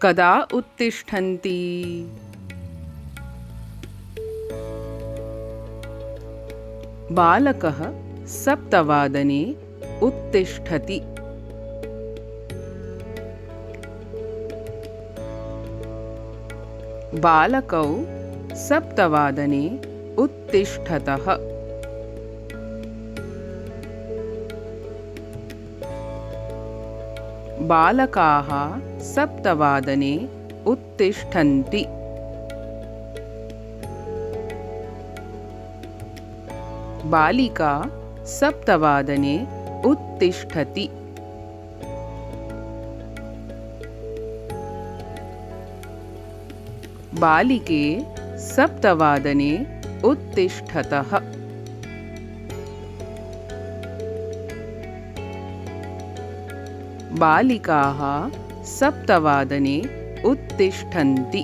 कदा उत्तिष्ठन्ति? बालकः सप्तवादने उत्तिष्ठति। बालकौ सप्तवादने उत्तिष्ठतः। बालकाः सप्तवादने उत्तिष्ठन्ति। बालिका सप्तवादने उत्तिष्ठति। बालिके सप्तवादने उत्तिष्ठतः। बालिकाः सप्तवादने उत्तिष्ठन्ति।